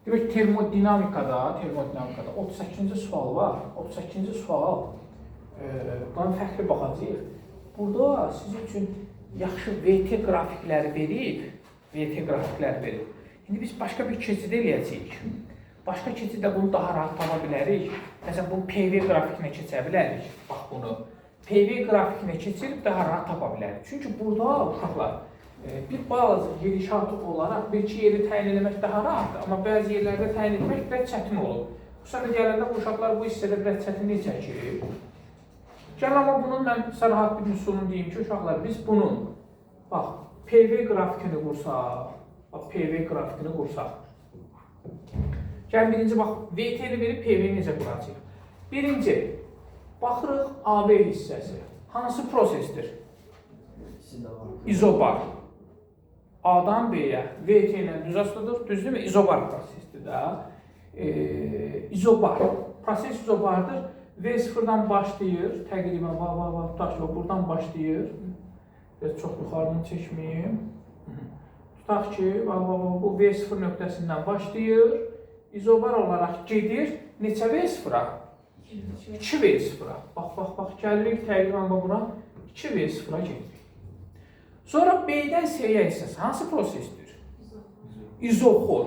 Demək termodinamikada 38-ci sual var. 38-ci sual buna fərqli baxacağıq. Burada sizin üçün yaxşı VT qrafikləri verib. İndi biz başqa bir keçid eləyəcəyik. Başqa keçiddə bunu daha rahat tapa bilərik. Məsələn, bunu PV qrafikinə keçə bilərik. Bax bunu. PV qrafikinə keçirib daha rahat tapa bilərik. Çünki burada uşaqlar bir balaca gedişatı olaraq bir-iki yeri təyin etmək daha rahatdır. Amma bəzi yerlərdə təyin etmək biraz çətin olur. Xüsusən gələndə bu uşaqlar bu hissədə biraz çətinlik çəkir. Gəlin, amma bunun mən sizə rahat bir üsulunu deyim ki, uşaqlar biz bunun bax, PV qrafikini qursaq. Gəlin, birinci bax, VT-ni verib PV-ni necə quracaq? Birinci, baxırıq AB hissəsi. Hansı prosesdir? İzobar. A-dan B-yə VT ilə düz asılıdır, düzdürmü? İzobar prosesdir də. İzobar. Proses izobardır. V0-dan başlayır. Təqribən, tutaq ki, buradan başlayır. Biraz çox yuxarını çəkməyim. Tutaq ki, bu V0 nöqtəsindən başlayır. İzobar olaraq gedir. Neçə V0-a? 2 V0-a. Bax, gəlirik təqribən bura 2 V0-a gedir. Sonra B-dən C-yə hissəsi hansı prosesdir? İzoxor.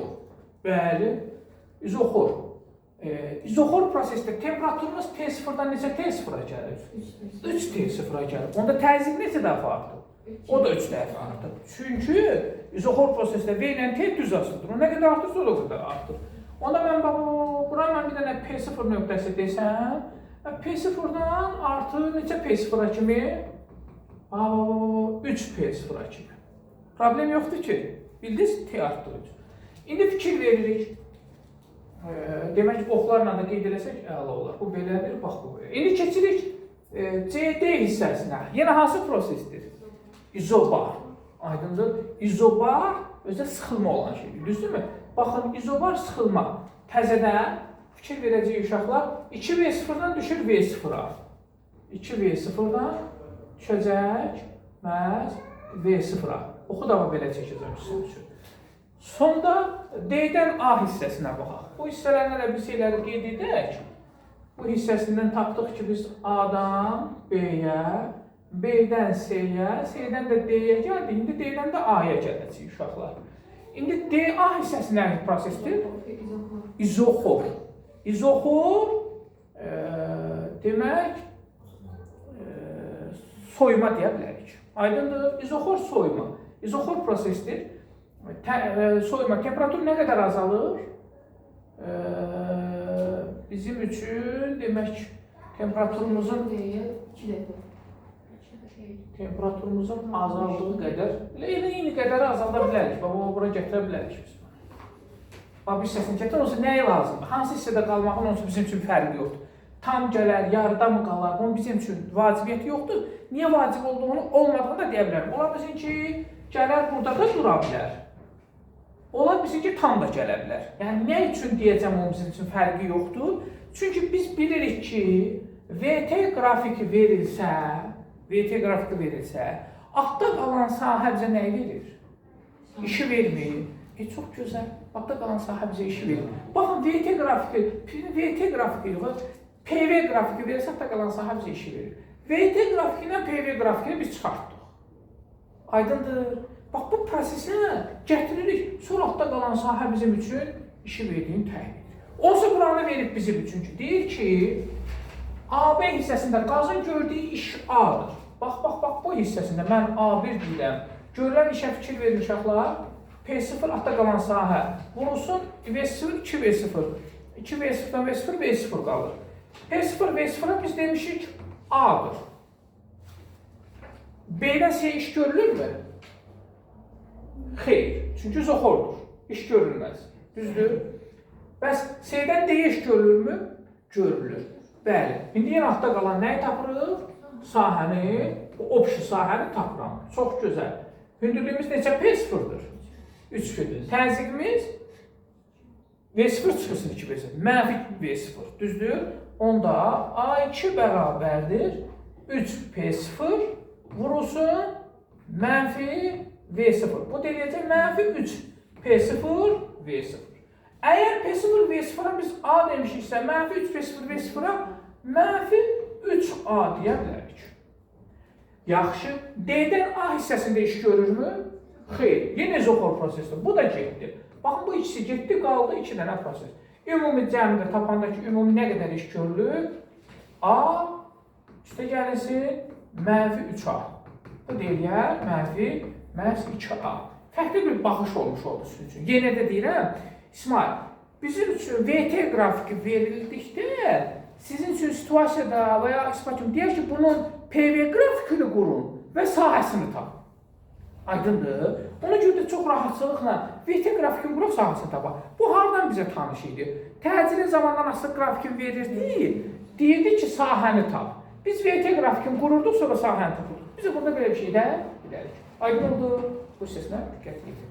Bəli, izoxor. İzoxor prosesdə temperaturumuz T0-dan necə T0-a gəlir? 3 T0-a gəlir. Onda təzyiq necə dəfə artır? O da 3 dəfə artır. Çünki izoxor prosesdə V ilə T düz asılıdır. O nə qədər artırsa o da qədər artır. Onda mən bura bir dənə P0 nöqtəsi desəm, P0-dan artır neçə P0-a kimi? 3 P0-a kimi. Problem yoxdur ki, bildiniz T artır 3. İndi fikir veririk. Demək ki, oxlarla da qeyd eləsək, əla olar. Bu belədir, bax bu belə. İndi keçirik CD hissəsinə. Yenə hansı prosesdir? İzobar. Aydındır. İzobar özdə sıxılma olan şeydir. Düzdürmü? Baxın, izobar sıxılma. Təzədən fikir verəcək uşaqlar 2V0-dan düşür V0-a. 2V0-dan düşəcək məhz V0-a. Oxu da belə çəkəcəm sizin üçün. Sonda D-dən A hissəsinə baxaq. Bu hissələrlə də bir şeyləri qeyd edək. Bu hissəsindən tapdıq ki, biz A-dan B-yə, B-dən C-yə, C-dən də D-yə gəldik. İndi D-dən də A-ya gələcəyik uşaqlar. İndi D-A hissəsi nə prosesdir? İzoxor. İzoxor demək soyuma deyə bilərik. Aydındır? İzoxor soyuma. İzoxor prosesdir. Soyuma temperatur nə qədər azalır? Bizim üçün demək temperaturumuzun azaldığı qədər eyni qədər azalda bilərik. Bura gətirə bilərik biz. Bir hissəsini gətir, olsa nəyə lazımdır? Hansı hissədə qalmağın olsa bizim üçün fərqi yoxdur. Tam gələr, yarıda mı qalar? Bunun bizim üçün vacibiyyəti yoxdur. Niyə vacib olduğunu olmadığını da deyə bilərim. Ola bilsin ki, gələr burada da dura bilər. Ola bilsin ki, tam da gələ bilər. Yəni, nə üçün deyəcəm onun bizim üçün fərqi yoxdur? Çünki biz bilirik ki, VT qrafiki verilsə, altda qalan sahə bizə nəyi verir? İşi vermir. Çox gözəl. Altda qalan sahə bizə işi verir. Baxın, VT qrafiki yox, PV qrafiki verirsə, altda qalan sahə bizə işi verir. VT qrafiki ilə PV grafikini biz çıxartdıq. Aydındır. Bax, bu prosesinə gətiririk. Sonra altda qalan sahə bizim üçün işi verdiyini təyin edir. Olsa buranı verib bizim üçün ki, deyir ki, AB hissəsində qazın gördüyü iş A-dır. Bax, bu hissəsində mən A1 deyirəm. Görülən işə fikir verir uşaqlar. P0 altda qalan sahə. Vurulsun V0, 2V0. 2V0-dan V0, V0 qalır. P0, V0-a biz demişik A-dır. B-dən C iş görülürmü? Xeyr. Çünki izoxordur. İş görülməz. Düzdür? Bəs C-dən D iş görülürmü? Görülür. Bəli. İndi yenə altda qalan nəyi tapırıq? Sahəni, opşu sahəni tapıram. Çox gözəl. Hündürlüyümüz neçə? P0-dır. 3 kürdür. Təzyiqimiz V0 çıxırsın 2 V0. Mənfi V0. Düzdür? Onda A2 bərabərdir 3P0 vurulsun mənfi V0. Bu deyəcək mənfi 3P0 V0. Əgər P0 V0-a biz A demişiksə, mənfi 3 P0 V0-a mənfi 3A deyə bilərik. Yaxşı, D-dən A hissəsində iş görürmü? Xeyr, yenə izoxor prosesdir. Bu da getdi. Baxın, bu ikisi getdi, qaldı 2 dənə proses. Ümumi cəmdə tapanda ki, ümumi nə qədər iş görülür? A üstə gəlinsin, mənfi 3A. Bu deyilər, mənfi məhz 2A. Fərqli bir baxış olmuş oldu sizin üçün. Yenə də deyirəm, İsmail, bizim üçün VT qrafiki verildikdə, sizin üçün situasiyada və ya ispat deyək ki, bunun PV qrafikini qurun və sahəsini tapın. Aydındır. Ona görə də çox rahatçılıqla VT qrafikini quraq sahəsini tapaq. Bu hardan bizə tanış idi? Təcili zamandan asılı qrafikini verirdi, deyirdi ki, sahəni tap. Biz VT qrafikini qururduq, sonra sahəni tapırdıq. Biz burada belə bir şey də bilərik. Aydın oldu. Bu seslə diqqət edin.